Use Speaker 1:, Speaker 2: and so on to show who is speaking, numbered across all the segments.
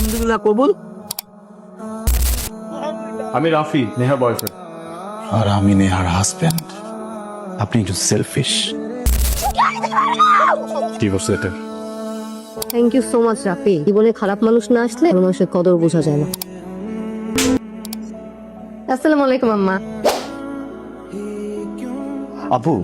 Speaker 1: আলহামদুলিল্লাহ কবুল।
Speaker 2: আমি রাফি, নেহার বয়ফ্রেন্ড।
Speaker 3: আর আমি নেহার হাজবেন্ড। আপনি একটু selfish. Divorce letter.
Speaker 4: Thank you so much Rafi. জীবনে খারাপ মানুষ না আসলে ভালো মানুষের কদর বোঝা যায় না। আসসালামু আলাইকুম আম্মা।
Speaker 5: আপু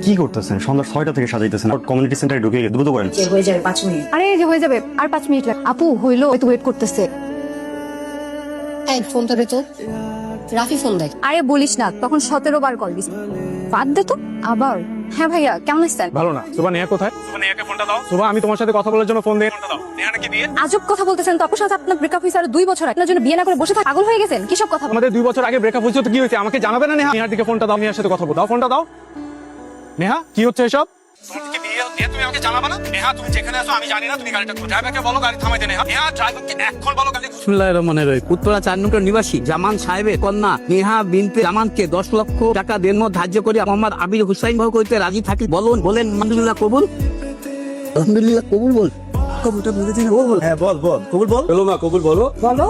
Speaker 5: কি করতেছেন? সন্ধ্যা 6টা থেকে সাজাইতেছেন, কমিউনিটি সেন্টারে ঢুকে দ্রুত করেন।
Speaker 4: হয়ে যাবে 5 মিনিট। আরে এই যে হয়ে যাবে আর 5 মিনিট লাগে। আপু হইলো, একটু ওয়েট করতেছে। এই ফোন ধরে তো রাফি ফোন দেয়। আরে বলিস না, তখন 17 বার কল দিস। বাদ দে তো আবার। হ্যাঁ ভাইয়া কেমন আছেন?
Speaker 2: ভালো না। সুবা, নেহা কোথায়? সুবা, নেহাকে ফোনটা দাও। সুবা, আমি তোমার সাথে কথা বলার জন্য ফোন দিয়ে ফোনটা দাও। নেহা নাকি বিয়ে?
Speaker 4: আজব কথা বলতেছেন তো। আপুর সাথে আপনার ব্রেকআপ হয়েছে আর 2 বছর। আপনার জন্য বিয়ে না করে বসে থাক পাগল হয়ে গেছেন? কি সব কথা?
Speaker 2: আমাদের 2 বছর আগে ব্রেকআপ হয়েছে তো কি হয়েছে? আমাকে জানাবে না? নেহা, নেহার দিকে ফোনটা দাও, নেহার সাথে কথা বল। দাও ফোনটা দাও। নেহা কি হচ্ছে এসব? তোমাকে বিয়ে নেহা, তুমি আমাকে জানাবে না? নেহা তুমি যেখানে আছো আমি জানি না। তুমি গাড়িটা ড্রাইভারকে বলো গাড়ি থামাইতে। নেহা, নেহা ড্রাইভারকে এখন বলো গাড়ি।
Speaker 1: বিসমিল্লাহির রহমানির রহিম। উত্তরা 4 নম্বর নিবাসী জামান সাহেবের কন্যা নেহা বিনতে জামানকে 10 লক্ষ টাকা দেনমত ধার্য করে মোহাম্মদ আবির হুসাইন ভাই কইতে রাজি থাকি। বলুন বলেন আলহামদুলিল্লাহ কবুল। আলহামদুলিল্লাহ কবুল বল। কবুলটা বলে দিন। ও বল।
Speaker 2: হ্যাঁ বল বল। কবুল বল। বলো মা, কবুল বলো।
Speaker 4: বলো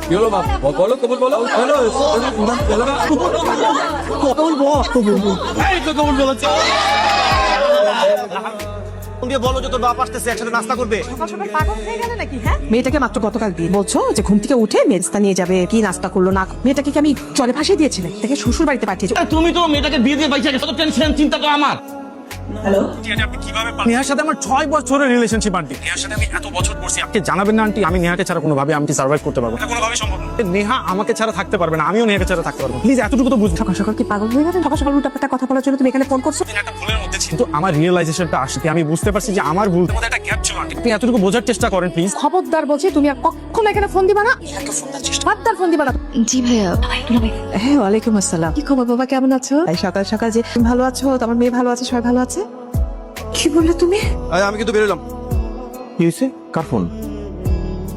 Speaker 2: কি হলো মা? বলো কবুল বলো। বলো বলো না।
Speaker 1: কবুল বল। কবুল বল।
Speaker 2: এই তো কবুল বলেছে।
Speaker 5: বলো যে তোর বাপ আসতেছে, একসাথে নাস্তা করবে।
Speaker 6: মেয়েটাকে মাত্র গতকাল দিয়ে বলছো যে ঘুম থেকে উঠে মেজটা নিয়ে যাবে, কি নাস্তা করলো না। মেয়েটাকে কি আমি জলে ভাসিয়ে দিয়েছিলাম? তাকে শ্বশুর বাড়িতে পাঠিয়েছি।
Speaker 1: তুমি তো মেয়েটাকে বিয়ে দিয়ে পাইছো, কত টেনশন চিন্তা তো আমার।
Speaker 2: নেহার সাথে আমার 6 বছরের রিলেশনশিপ আন্টি। নেহার সাথে আমি এত বছর পড়ছি। আপনি জানাবেন না আন্টি, আমি নেহাকে ছাড়া কোনোভাবে আমি সার্ভাইভ করতে পারবো না। কোনোভাবে সম্ভব না। নেহা আমাকে ছাড়া থাকতে পারবে না, আমিও নেহাকে ছাড়া থাকতে পারবো না। প্লিজ এতটুকু তো বুঝুন।
Speaker 6: সকাল সকাল কি পাগল হয়ে গেছে? সকাল সকাল উল্টাপাল্টা কথা বলার জন্য তুমি এখানে ফোন করছো?
Speaker 2: একটা ভুলের মধ্যে ছিল, কিন্তু আমার রিয়েলাইজেশনটা আসছে। আমি বুঝতে পারছি যে আমার ভুল। তোমাদের একটা গ্যাপ ছিল আন্টি। আপনি এতটুকু বোঝার চেষ্টা করেন প্লিজ।
Speaker 6: খবরদার বলছি, তুমি আর কখনো এখানে ফোন দিবা না। খবরদার ফোন দিবা না।
Speaker 4: জি ভাইয়া।
Speaker 6: হ্যাঁ ওয়ালাইকুম আসসালাম। কি খবর বাবা, কেমন আছো? এই সকাল সকাল যে তুমি ভালো আছো, তোমার মেয়ে ভালো আছে, সবাই ভালো আছে? কি বললে তুমি?
Speaker 5: আমি কিন্তু বেরোলাম। কি হয়েছে? কার ফোন?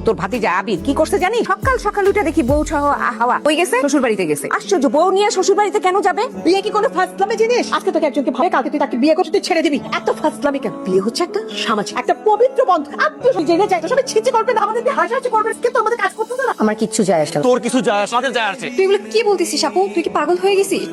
Speaker 7: তোর ভাতিজা আবির কি করছে জানি? সকাল সকাল উঠে দেখি বউ সহ হাওয়া হয়ে গেছে, শ্বশুর বাড়িতে গেছে। আশ্চর্য, বউ নিয়ে শ্বশুর বাড়িতে কেন যাবে?
Speaker 6: বিয়ে কি কোনো ফাজলামি জিনিস? আজকে তোকে একজনকে ভাবে, কালকে তুই তাকে বিয়ে করছিস, তুই ছেড়ে দিবি। এত ফাজলামি কেন? বিয়ে হচ্ছে একটা সামাজিক, একটা পবিত্র বন্ধন। আত্মীয় জেনে যায়, সবাই ছিচে করবে না, আমাদের হাসাহাসি করবে, কিন্তু আমাদের কাজ করতে না।
Speaker 4: আমার কিচ্ছু যায় আসে না।
Speaker 5: তোর কিছু যায় আসে, আমাদের যায় আসে।
Speaker 4: তুই এগুলো কি বলতিস আপু? তুই কি পাগল হয়ে গেছিস?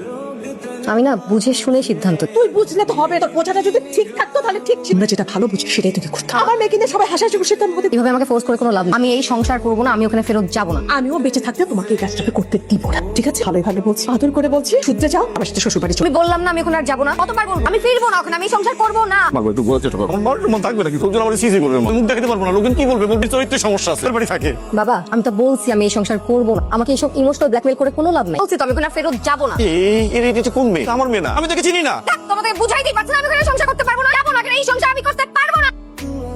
Speaker 4: আমি না বুঝে শুনে সিদ্ধান্ত।
Speaker 6: তুই বুঝলে তো হবে, তোর বোঝাটা যদি ঠিক থাকতো তাহলে ঠিক ছিল। আমরা যেটা ভালো বুঝি সেটাই তোকে করতে হবে। আমার মেয়েকে নিয়ে সবাই হাসাহাসি করছে, তোর মধ্যে
Speaker 4: এভাবে আমাকে ফোর্স করে কোনো লাভ নেই। আমি এই সংসার করবো না, আমি ওখানে ফেরত যাবো না।
Speaker 6: আমিও বেঁচে থাকতে তোমাকে এই কাজটাকে করতে দিব না, ঠিক আছে? ভালোই ভালো বলছি, আদর করে বলছি, শুদ্ধে যাও, আমার সাথে শ্বশুর বাড়ি চলে।
Speaker 4: আমি বললাম না আমি এখন আর যাবো না। কতবার বলবো? আমি ফিরবো না ওখানে, আমি এই সংসার করবো না।
Speaker 5: মাগো একটু বোঝার চেষ্টা করো। আমার মন থাকবে নাকি? তোর জন্য আমার সিসি করবে, মুখ দেখাতে পারবো না। লোকজন কি বলবে? বলবি চরিত্রের সমস্যা আছে, বাড়ি থাকে।
Speaker 4: বাবা আমি তো বলছি আমি এই সংসার করবো না। আমাকে এইসব ইমোশনাল ব্ল্যাকমেল করে কোনো লাভ নেই। বলছি তো আমি ওখানে আর ফেরত যাবো না।
Speaker 5: এই কোন মেয়ে? আমার মেয়ে না, আমি তোকে চিনি না।
Speaker 4: তোমাকে বুঝাইতেই পারছি না, আমি ওখানে সংসার করতে পারবো না। যাবো না, এই সংসার আমি করতে পারবো না।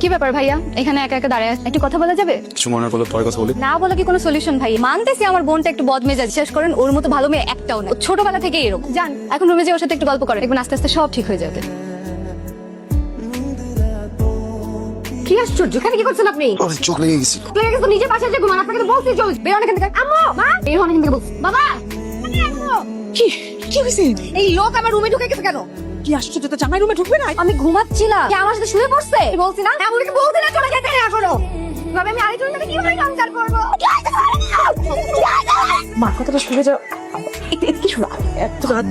Speaker 4: কি ব্যাপার ভাইয়া, এখানে একা একা দাঁড়ায় একটু কথা বলা যাবে?
Speaker 5: কিছু মনে করলে তোর কথা বলি।
Speaker 4: না বলে কি কোনো সলিউশন ভাই? মানতেছি আমার বোনটা একটু বদমেজাজ, শেষ করেন ওর মতো ভালো মেয়ে একটাও না। ও ছোটবেলা থেকেই এরকম। জান এখন রুমে যে ওর সাথে একটু গল্প করে, দেখবেন আস্তে আস্তে সব ঠিক হয়ে যাবে। কি আশ্চর্য, এখানে কি করছেন আপনি?
Speaker 5: চোখ লেগে গেছি।
Speaker 4: লেগে গেছে তো নিজে বাসায় যে ঘুমান। আপনাকে তো বলছি চল বের হন এখান থেকে। আম্মু মা বের হন এখান থেকে। বাবা
Speaker 6: কি কি হয়েছে?
Speaker 4: এই লোক আমার রুমে ঢুকে গেছে কেন?
Speaker 6: কি আশ্চর্য, তো জামাই রুমে ঢুকবে না?
Speaker 4: আমি ঘুমাচ্ছিলাম, কি আমার সাথে শুয়ে পড়ছে? বলছি না এমনকি বলছি না চলে যেতে এখনো। তবে আমি আরেকজনের সাথে কিভাবে সংসার করবো?
Speaker 6: মা কথাটা শুনে যাও। কি শোনা?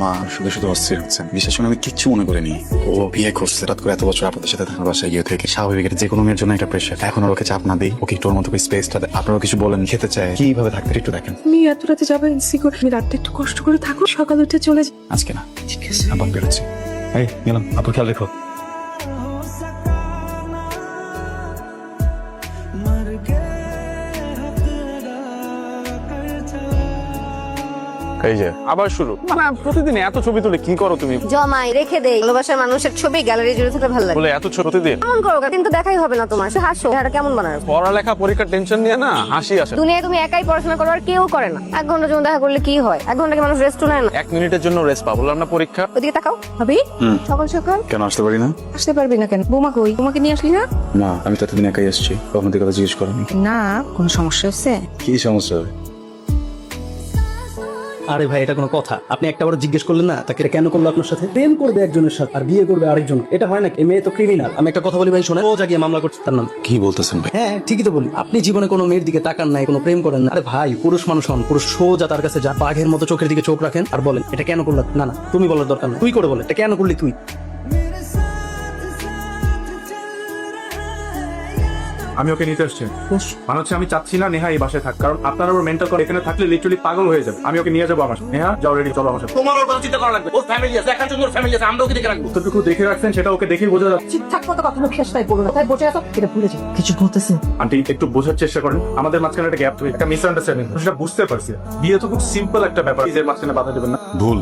Speaker 3: মা শুধু শুধু অস্থির হচ্ছেন। বিশেষ করে আমি কিচ্ছু মনে করিনি। ও বিয়ে করছে, রাত করে এত বছর আপনাদের সাথে থাকার বাসায় গিয়ে থেকে স্বাভাবিক, এটা যে কোনো মেয়ের জন্য একটা প্রেশার। এখন ওকে চাপ না দিই, ওকে একটু ওর মতো স্পেসটা দেয়। আপনারা কিছু বলেন, খেতে চায়, কিভাবে থাকতে একটু দেখেন।
Speaker 6: তুমি এত রাতে যাবে ইনসিকিউর, তুমি রাতটা একটু কষ্ট করে থাকো, সকাল উঠে চলে যাও।
Speaker 3: আজকে না, ঠিক আছে আবার বেরোচ্ছি। এই গেলাম, আপনার খেয়াল রেখো।
Speaker 2: এই যে আবার শুরু। মানে প্রতিদিন এত ছবি তুলে কি করো তুমি?
Speaker 4: জমাই রেখে দেই। ভালোবাসার মানুষের ছবি গ্যালারি জুড়ে থাকলে ভালো লাগে।
Speaker 2: বলে এত ছবি প্রতিদিন
Speaker 4: কেমন করো? কিন্তু দেখাই হবে না তোমার। সে হাসো, এটা কেমন বানায়?
Speaker 2: পড়ালেখা পরীক্ষার টেনশন নিয়ে না হাসি আসে।
Speaker 4: দুনিয়ায় তুমি একাই পড়াশোনা করো আর কেউ করে না। 1 ঘন্টা জন্য দেখা করলে কি হয়? 1 ঘন্টা কি মানুষ রেস্ট নেয় না?
Speaker 2: 1 মিনিটের জন্য রেস্ট পাবো। বললাম না পরীক্ষা।
Speaker 4: ওদিকে তাকাও ভাবি। সকাল সকাল
Speaker 3: কেন আসতে পারি না?
Speaker 4: আসতে পারবি না কেন? বৌমা কই? তোমাকে নিয়ে আসলি না?
Speaker 3: না, আমি তো এতদিন একাই আসছি, কখন থেকে কথা জিজ্ঞেস করেনি।
Speaker 4: না কোনো সমস্যা হচ্ছে?
Speaker 3: কি সমস্যা হবে?
Speaker 8: আরে ভাই এটা কোনো কথা? আপনি একটা বার জিজ্ঞেস করলেন না তাকে এটা কেন করলো আপনার সাথে? প্রেম করবে একজনের সাথে আর বিয়ে করবে আরেকজন, এটা হয় নাকি? এই মেয়ে তো ক্রিমিনাল। আমি একটা কথা বলি ভাই, শোনেন, ও জাগিয়ে মামলা করছে তার নাম।
Speaker 3: কি বলতেছেন ভাই?
Speaker 8: হ্যাঁ ঠিকই তো বলি। আপনি জীবনে কোনো মেয়ের দিকে তাকান নাই, কোনো প্রেম করেন না। আরে ভাই পুরুষ মানুষ হন, পুরুষ সোজা তার কাছে যা, বাঘের মতো চোখের দিকে চোখ রাখেন আর বলেন এটা কেন করলো। না না, তুমি বলার দরকার না, তুই করে বলে এটা কেন করলি তুই।
Speaker 2: আমি ওকে নিতে আসছি। মানে হচ্ছে আমি চাচ্ছি না নেহা এই বাসায় থাক, কারণ আপনার ওর মেন্টাল করে এখানে থাকলে লিটারালি পাগল হয়ে যাবে। আমি ওকে নিয়ে যাবো আমার সাথে। নেহা যাও, রেডি, চলো আমার সাথে।
Speaker 1: তোমার ওর কথা চিন্তা করা লাগবে, ওর ফ্যামিলি আছে, একার জন্য ওর ফ্যামিলি আছে, আমরা ওকে দেখে রাখবো।
Speaker 2: যতটুকু দেখে রাখছেন সেটা ওকে দেখেই বোঝা যাচ্ছে।
Speaker 6: ঠিকঠাক মতো কখনো খেসটাই বলো না, তাই বসে আছো এটা ভুলে যাও। কিছু বলতেছে
Speaker 2: আন্টি একটু বোঝার চেষ্টা করেন, আমাদের মাঝখানে একটা গ্যাপ তৈরি, একটা মিসআন্ডারস্ট্যান্ডিং, সেটা বুঝতে পারছি। বিয়ে তো খুব সিম্পল একটা ব্যাপার, নিজের মাঝখানে বাধা দেবেন না।
Speaker 3: ভুল।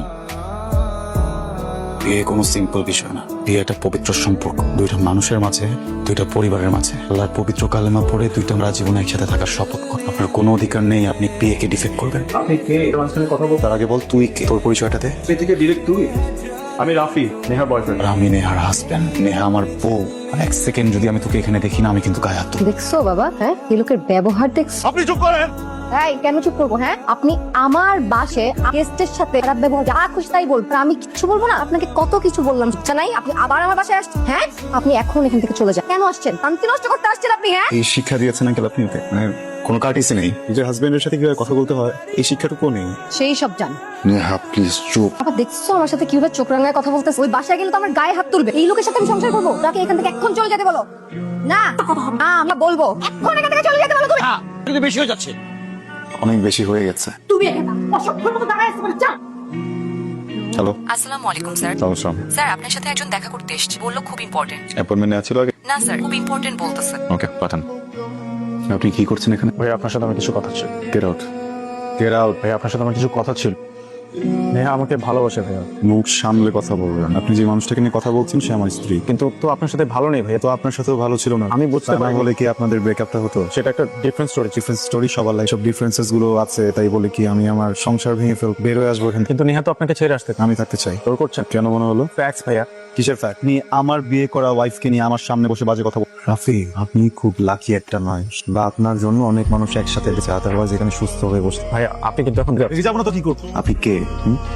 Speaker 3: বিয়ে কোনো সিম্পল বিষয় না, বিয়ে একটা পবিত্র সম্পর্ক, দুইটা মানুষের মাঝে, দুইটা পরিবারের মাঝে আল্লাহর পবিত্র কালেমা পড়ে দুইটা আমরা জীবনে একসাথে থাকার শপথ করি। আপনার কোনো অধিকার নেই আপনি বিয়েকে ডিফেক্ট করবেন।
Speaker 2: আপনি কে? এর মাঝখানে কথা বলতে
Speaker 3: তার আগে বল তুই কে, তোর পরিচয়টা দে।
Speaker 2: থেকে ডিরেক্ট তুই। আমি রাফি, নেহার বয়ফ্রেন্ড।
Speaker 3: আর আমি নেহার হাজবেন্ড, নেহা আমার বউ। আর এক সেকেন্ড যদি আমি তোকে এখানে দেখি না, আমি কিন্তু গায়ে হাত তুলবো।
Speaker 4: দেখছো বাবা, হ্যাঁ এই লোকের ব্যবহার দেখছো?
Speaker 5: আপনি চুপ করেন।
Speaker 4: এই কেন চুপ করবো? হ্যাঁ আপনি আমার বাসে গেস্টের সাথে খারাপ ব্যবহার যা খুশি তাই বলবেন, আর আমি কিছু বলবো না? আপনাকে কত কিছু বললাম, ইচ্ছা নাই? আপনি আবার আমার বাসায় আসছেন। হ্যাঁ আপনি এখন এখান থেকে চলে যান। কেন আসছেন? শান্তি নষ্ট করতে আসছেন আপনি? হ্যাঁ
Speaker 3: এই শিক্ষা দিয়েছেন আঙ্কেল আপনি ওকে? মানে কোনো কার্টিসি নেই, নিজের হাজবেন্ডের সাথে কিভাবে কথা বলতে হয় এই শিক্ষাটুকু নেই।
Speaker 4: সেই সব জান।
Speaker 3: নেহা প্লিজ চুপ।
Speaker 4: আবার দেখছো আমার সাথে কিভাবে চোখ রাঙায় কথা বলতেছে? ওই বাসায় গেলে তো আমার গায়ে হাত তুলবে। এই লোকের সাথে আমি সংসার করবো? তাকে এখান থেকে এখন চলে যেতে বলো। না না আমরা বলবো এখন এখান থেকে চলে যেতে বলো। তুমি
Speaker 1: কিন্তু বেশি হয়ে যাচ্ছে।
Speaker 3: অনেক বেশি হয়ে গেছে।
Speaker 6: তুমি এখানে অসভ্যের মতো দাঁড়ায় আছো মানে যাও।
Speaker 3: হ্যালো,
Speaker 9: আসসালামু আলাইকুম স্যার।
Speaker 3: সালাম।
Speaker 9: স্যার আপনার সাথে একজন দেখা করতে এসেছে, বললো খুব ইম্পর্টেন্ট।
Speaker 3: অ্যাপয়েন্টমেন্ট নেওয়া ছিল আগে?
Speaker 9: না স্যার, খুব ইম্পর্টেন্ট বলতেছে।
Speaker 3: ওকে পাঠান। আপনি কি করছেন এখানে?
Speaker 2: ভাই আপনার সাথে আমার কিছু কথা ছিল।
Speaker 3: Get out.
Speaker 2: Get out. ভাই আপনার সাথে আমার কিছু কথা ছিল। নেহা আমাকে ভালোবাসে ভাইয়া।
Speaker 3: মুখ সামলে কথা বলবেন। আপনি যে মানুষটাকে নিয়ে কথা বলছেন সে আমার স্ত্রী।
Speaker 2: কিন্তু তো আপনার সাথে ভালো নেই ভাইয়া।
Speaker 3: তো আপনার সাথেও ভালো ছিল না।
Speaker 2: আমি বুঝতে
Speaker 3: তা না
Speaker 2: পারি
Speaker 3: বলে কি আপনাদের ব্রেকআপটা হতো?
Speaker 2: সেটা একটা ডিফারেন্ট স্টোরি।
Speaker 3: ডিফারেন্স স্টোরি, সবার লাইফ সব ডিফারেন্সেস গুলো আছে, তাই বলে কি আমি আমার সংসার ভেঙে ফেল বের হয়ে আসবো এখান থেকে?
Speaker 2: কিন্তু নেহা তো আপনাকে ছেড়ে আসতে
Speaker 3: আমি থাকতে চাই।
Speaker 2: তোর করছেন
Speaker 3: কেন মনে হলো?
Speaker 2: ফ্যাক্টস ভাইয়া।
Speaker 3: কিসের ফ্যাক্ট? আপনি আমার বিয়ে করা ওয়াইফকে নিয়ে আমার সামনে বসে বাজে কথা বল। রাফি আপনি খুব লাকি একটা নয়, বা আপনার জন্য অনেক মানুষ একসাথে বেঁচে, আদারওয়াইজ এখানে সুস্থ হয়ে বসে।
Speaker 2: ভাইয়া আপনি কিন্তু এখন
Speaker 3: যাবো না তো কি করবো? আপনি কে?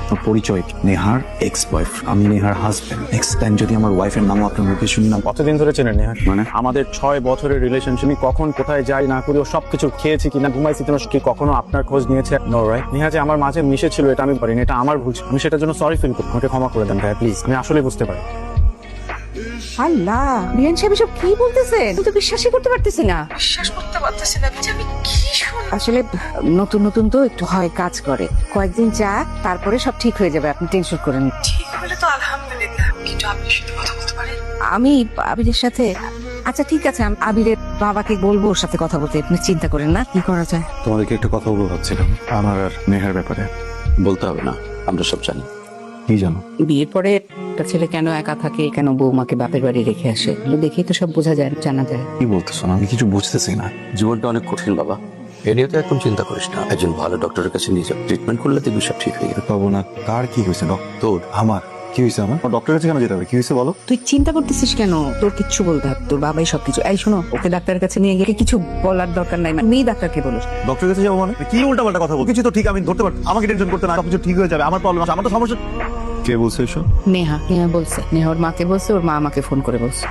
Speaker 3: আপনার পরিচয় কি? নেহার এক্স ওয়াইফ, আমি নেহার হাজবেন্ড। নেক্সট টাইম যদি আমার ওয়াইফের নাম আপনার মুখে শুনলাম।
Speaker 2: কতদিন ধরে চেনেন নেহা?
Speaker 3: মানে?
Speaker 2: আমাদের 6 বছরের রিলেশনশিপ, কখন কোথায় যাই না করি, ও সবকিছু খেয়েছি কিনা, ঘুমাইছি কিনা, কি কখনো আপনার খোঁজ নিয়েছে? No right. নেহা যে আমার মাঝে মিশে ছিল এটা আমি পারিনি, এটা আমার ভুল। আমি সেটার জন্য সরি ফিল করি। আমাকে ক্ষমা করে দেন ভাইয়া প্লিজ। আমি আসলে বুঝতে পারি।
Speaker 7: আল্লাহ, বিয়ান সাহেব এসব কি বলতেছেন? আমি তো বিশ্বাসই করতে পারতেছি না।
Speaker 9: বিশ্বাস করতে পারতেছি না যে আমি কি শুনলাম।
Speaker 7: আসলে নতুন নতুন তো একটু হয় কাজ করে, কয়েকদিন যাক তারপরে সব ঠিক হয়ে যাবে, আপনি টেনশন করেন না।
Speaker 9: ঠিক হলে তো আলহামদুলিল্লাহ, কিন্তু আপনি সাথে কথা বলতে পারেন?
Speaker 7: আমি আবিরের সাথে, আচ্ছা ঠিক আছে, আমি আবিরের বাবাকে বলবো ওর সাথে কথা বলতে, আপনি চিন্তা করেন না। কি করা যায়?
Speaker 3: তোমাদেরকে একটা কথা বলবো ভাবছিলাম, আমার আর নেহার ব্যাপারে।
Speaker 1: বলতে হবে না, আমরা সব জানি।
Speaker 3: কি জানো?
Speaker 7: বিয়ের পরে একটা ছেলে কেন একা থাকে, কেন বৌমাকে বাপের বাড়ি রেখে আসে, এগুলো দেখেই তো সব বোঝা যায়, জানা যায়।
Speaker 3: কি বলতেছো না? আমি কিছু বুঝতেছি না।
Speaker 1: জীবনটা অনেক কঠিন বাবা, এ নিয়ে তো একদম চিন্তা করিস না। একজন ভালো ডক্টরের কাছে নিয়ে যাও, ট্রিটমেন্ট করলে দেখবি সব ঠিক হয়ে যাবে।
Speaker 3: পাবো না। কার কি হয়েছে?
Speaker 1: তোর।
Speaker 3: আমার কি হয়েছে? আমার ডক্টরের কাছে কেন যেতে হবে? কি হয়েছে বলো?
Speaker 7: তুই চিন্তা করতেছিস কেন? তোর কিচ্ছু বলতে হবে, তোর বাবাই সবকিছু। এই শোনো, ওকে ডাক্তারের কাছে নিয়ে গিয়ে কিছু বলার দরকার নাই, তুমি ডাক্তারকে বলো।
Speaker 3: ডক্টরের কাছে যাবো মানে? কি উল্টাপাল্টা কথা বল? কিছু তো ঠিক আমি ধরতে পারছি। আমাকে টেনশন করতে না, সবকিছু ঠিক হয়ে যাবে। আমার প্রবলেম আছে, আমার তো সমস্যা। কে বলছে এসব?
Speaker 7: নেহা বলছে, নেহা ওর মাকে বলছে, ওর মা আমাকে ফোন করে বলছে।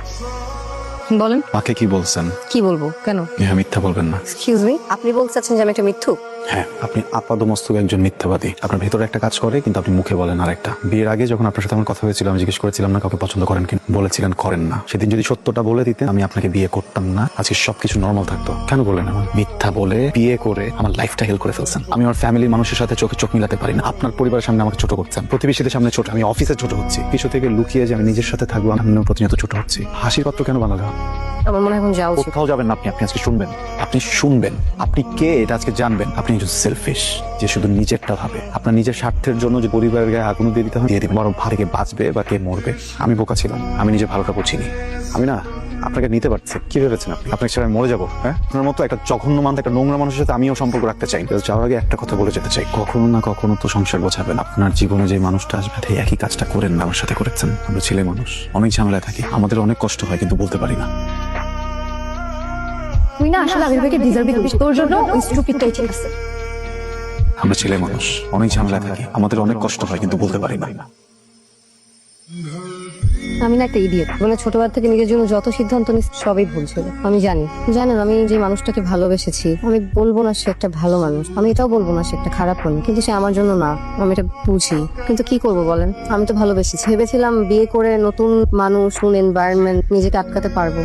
Speaker 7: বলেন।
Speaker 3: মাকে কি বলছেন?
Speaker 4: কি বলবো? কেন?
Speaker 3: নেহা মিথ্যা বলবেন না।
Speaker 4: এক্সকিউজ মি, আপনি বলছেন যে আমি একটা মিথ্যু?
Speaker 3: হ্যাঁ, আপনি আপাদমস্তক একজন মিথ্যাবাদী। আপনার ভেতরে একটা কাজ করে কিন্তু আপনি মুখে বলেন আর একটা। বিয়ের আগে যখন আপনার সাথে আমার কথা হয়েছিল, আমি জিজ্ঞেস করেছিলাম না কাউকে পছন্দ করেন কিনা, বলেছিলেন করেন না। সেদিন যদি সত্যটা বলে দিতেন আমি আপনাকে বিয়ে করতাম না, আজকে সবকিছু নর্মাল থাকতো। কেন বলেন এমন? মিথ্যা বলে বিয়ে করে আমার লাইফটা হেল করে ফেলছেন। আমি আমার ফ্যামিলির মানুষের সাথে চোখে চোখ মিলাতে পারি না। আপনার পরিবারের সামনে আমাকে ছোট করছেন, প্রতিবেশীদের সামনে ছোট, আমি অফিসে ছোট হচ্ছি। কিছু থেকে লুকিয়ে যে আমি নিজের সাথে থাকবো, আমি প্রতিনিয়ত ছোট হচ্ছি। হাসির পাত্র কেন বানালে?
Speaker 4: আমার মনে হয় এখন যাওয়া উচিত।
Speaker 3: কোথাও যাবেন না, আপনি আজকে শুনবেন। আপনি শুনবেন, আপনি কে এটা আজকে জানবেন। আপনি একজন সেলফিশ, যে শুধু নিজেরটা ভাবে। আপনার নিজের স্বার্থের জন্য যে পরিবারের গায়ে আগুন দিয়ে দিতে হয়, দিয়ে দিবেন। বরং কে বাঁচবে বা কে মরবে। আমি বোকা ছিলাম, আমি নিজে ভালোটা বুঝিনি। আমি না আপনাকে নিতে পারছি। কি ভেবেছেন আপনি? আপনাকে ছাড়া মরে যাবো? হ্যাঁ, আপনার মতো একটা জঘন্য মানুষ, একটা নোংরা মানুষের সাথে আমিও সম্পর্ক রাখতে চাই। যাওয়ার আগে একটা কথা বলে যেতে চাই, কখনো না কখনো তো সংসার গোছাবেন। আপনার জীবনে যে মানুষটা আসবে, এই একই কাজটা করেন না আমার সাথে করেছেন। আমরা ছেলে মানুষ, অনেক ঝামেলায় থাকি, আমাদের অনেক কষ্ট হয়, কিন্তু বলতে পারি না।
Speaker 4: তুই না আসলে আবির ভাইকে ডিজার্ভই করিস, তোর জন্য ওই স্টুপিডটাই ঠিক আছে।
Speaker 3: আমরা ছেলে মানুষ, অনেক ঝামেলা থাকে, আমাদের অনেক কষ্ট হয় কিন্তু বলতে পারি না।
Speaker 4: আমি না একটা ইডিয়েট, মানে ছোটবেলা থেকে নিজের জন্য যত সিদ্ধান্ত নিচ্ছি সবই ভুল ছিল। আমি জানি, জানেন আমি যে মানুষটাকে ভালোবেসেছি, আমি বলবো না সে একটা ভালো মানুষ, আমি এটাও বলবো না সে একটা খারাপ মানুষ, কিন্তু সে আমার জন্য না, আমি এটা বুঝি। কিন্তু কি করব বলেন, আমি তো ভালোবেসেছি, ভেবেছিলাম বিয়ে করে নতুন মানুষ, নতুন এনভায়রনমেন্ট, নিজেকে আটকাতে পারবো।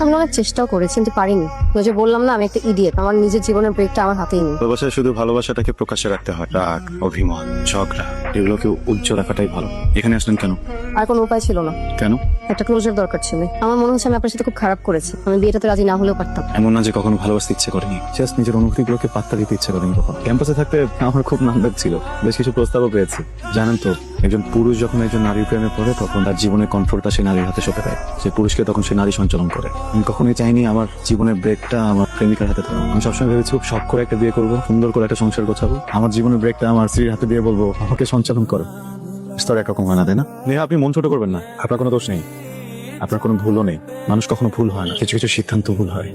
Speaker 4: আমি অনেক চেষ্টাও করেছি কিন্তু পারিনি। ওই যে বললাম না আমি একটা ইডিয়েট, আমার নিজের জীবনের ব্রেকটা আমার হাতেই নেই।
Speaker 3: ভালোবাসায় শুধু ভালোবাসাটাকে প্রকাশ্যে রাখতে হয়, রাগ, অভিমান, ঝগড়া এগুলোকে উজ্জ্বল রাখাটাই ভালো। এখানে আসলেন কেন?
Speaker 4: আর কোনো উপায় ছিল না,
Speaker 3: কেন?
Speaker 4: একটা ক্লোজার দরকার ছিল। আমার মনে হচ্ছে আমি আপনার সাথে খুব খারাপ করেছি, আমি বিয়েটাতে রাজি না হলেও পারতাম।
Speaker 3: এমন না যে কখনো ভালোবাসতে ইচ্ছে করেনি, জাস্ট নিজের অনুভূতিগুলোকে পাত্তা দিতে ইচ্ছে করেনি কখন। ক্যাম্পাসে থাকতে আমার খুব নাম্বার ছিল, বেশ কিছু প্রস্তাবও পেয়েছি। জানেন তো, একজন পুরুষ যখন একজন নারীর প্রেমে পড়ে তখন তার জীবনের কন্ট্রোলটা সে নারীর হাতে সঁপে দেয়। সে পুরুষকে তখন সে নারী সঞ্চালন করে। আমি কখনোই চাইনি আমার জীবনের ব্রেকটা আমার প্রেমিকার হাতে থাকুক। আমি সবসময় ভেবেছি খুব শখ করে একটা বিয়ে করবো, সুন্দর করে একটা সংসার গোছাবো, আমার জীবনের ব্রেকটা আমার স্ত্রীর হাতে দিয়ে বলবো আমাকে সঞ্চালন করো। স্তর একরকম হয় না, তাই না? নেহা, আপনি মন ছোট করবেন না, আপনার কোনো দোষ নেই, আপনার কোনো ভুলও নেই। মানুষ কখনো ভুল হয় না, কিছু কিছু সিদ্ধান্ত ভুল হয়,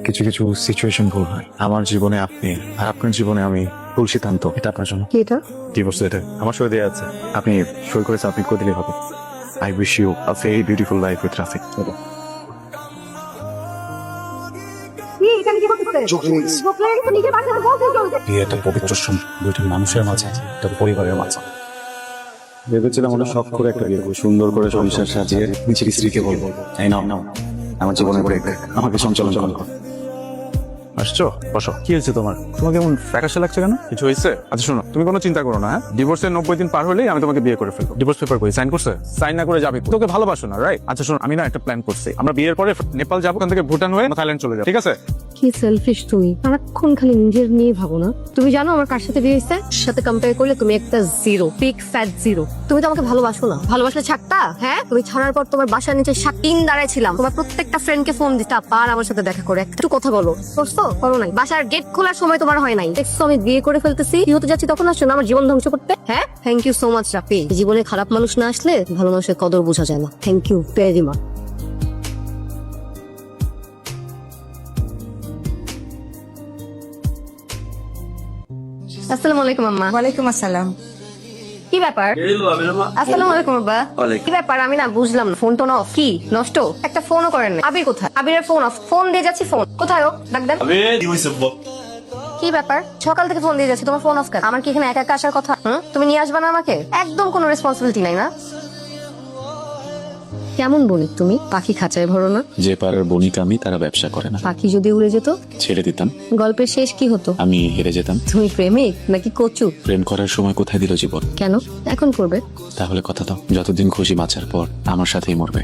Speaker 3: কিছু কিছু সিচুয়েশন ভুল হয়। আমার জীবনে আপনি আর আপনার জীবনে আমি ভুল সিদ্ধান্ত, এটা আপনার জন্য।
Speaker 4: কি এটা?
Speaker 3: ডিভোর্স লেটার আমার সই দেওয়া আছে, আপনি সই করে সাবমিট করে দিলে হবে। I wish you a very beautiful life with Rafiq. বিয়েটা পবিত্র সম্পর্ক, দুইটা মানুষের মাঝে, একটা পরিবারের মাঝে। ভেবেছিলাম ওটা শখ করে একটা বিয়ে করবো, সুন্দর করে সংসার সাজিয়ে নিজের স্ত্রীকে বলবো এই নাও নাও আমার জীবনের ব্রেক, আমাকে সঞ্চালন করো।
Speaker 2: আসছো, বসো। কি হয়েছে তোমার? তোমাকে এমন ফ্যাকাশে লাগছে কেন? কিছু হয়েছে? আচ্ছা শোনো, তুমি কোনো চিন্তা করো না, হ্যাঁ? ডিভোর্সের 90 দিন পার হলেই আমি তোমাকে বিয়ে করে ফেলবো। ডিভোর্স পেপার কই সাইন করছে? সাইন না করে যাবি? তোকে ভালোবাসো না, রাইট? আচ্ছা শোনো, আমি না একটা প্ল্যান করছি, আমরা বিয়ের পরে নেপাল যাবো, ওখান থেকে ভুটান হয়ে থাইল্যান্ড চলে যাবো, ঠিক আছে?
Speaker 4: কি সেলফিশ তুমি, সারাক্ষণ খালি নিজের নিয়ে ভাবো না। তুমি জানো আমার কার সাথে বিয়ে হয়েছে? সাথে কম্পেয়ার করলে তুমি একটা জিরো, বিগ ফ্যাট জিরো। তুমি তো আমাকে ভালোবাসো না, ভালোবাসলে ছাড়তা? হ্যাঁ, তুমি ছাড়ার পর তোমার বাসার নিচে 7 দিন দাঁড়ায় ছিলাম, তোমার প্রত্যেকটা ফ্রেন্ডকে ফোন দিতা, পার আমার সাথে দেখা করে একটু কথা বলো, করছো? করো নাই। বাসার গেট খোলার সময় তোমার হয় নাই। দেখছো আমি বিয়ে করে ফেলতেছি, কি হতে যাচ্ছি, তখন আসছো না আমার জীবন ধ্বংস করতে। হ্যাঁ, thank you so much Rafi. জীবনে খারাপ মানুষ না আসলে ভালো মানুষের কদর বোঝা যায় না। Thank you very much. আসসালামু আলাইকুম আম্মা।
Speaker 7: ওয়ালাইকুম আসসালাম।
Speaker 4: কি ব্যাপার? আসসালামু আলাইকুম বাবা। কি ব্যাপার আমি না বুঝলাম না, ফোন টোন অফ, কি নষ্ট? একটা ফোনও করেন না। আবির কোথায়? আবিরের ফোন অফ, ফোন দিয়ে যাচ্ছি, ফোন কোথায়? ও ডাক দেন। কি ব্যাপার, সকাল থেকে ফোন দিয়ে যাচ্ছি, তোমার ফোন অফ কেন? আমার কি এখানে একা একা আসার কথা? তুমি নিয়ে আসবা না আমাকে? একদম কোনো রেসপন্সিবিলিটি নাই না? কেমন বলি তুমি, পাখি খাঁচায় ভরো না।
Speaker 3: যে পাড়ার বণিক আমি, তারা ব্যবসা করে না।
Speaker 4: পাখি যদি উড়ে যেত?
Speaker 3: ছেড়ে দিতাম।
Speaker 4: গল্পের শেষ কি হতো?
Speaker 3: আমি হেরে যেতাম।
Speaker 4: তুমি প্রেমিক নাকি কচু?
Speaker 3: প্রেম করার সময় কোথায় দিল জীবন?
Speaker 4: কেন এখন করবে?
Speaker 3: তাহলে কথা দাও, যতদিন খুশি বাঁচার পর আমার সাথেই মরবে।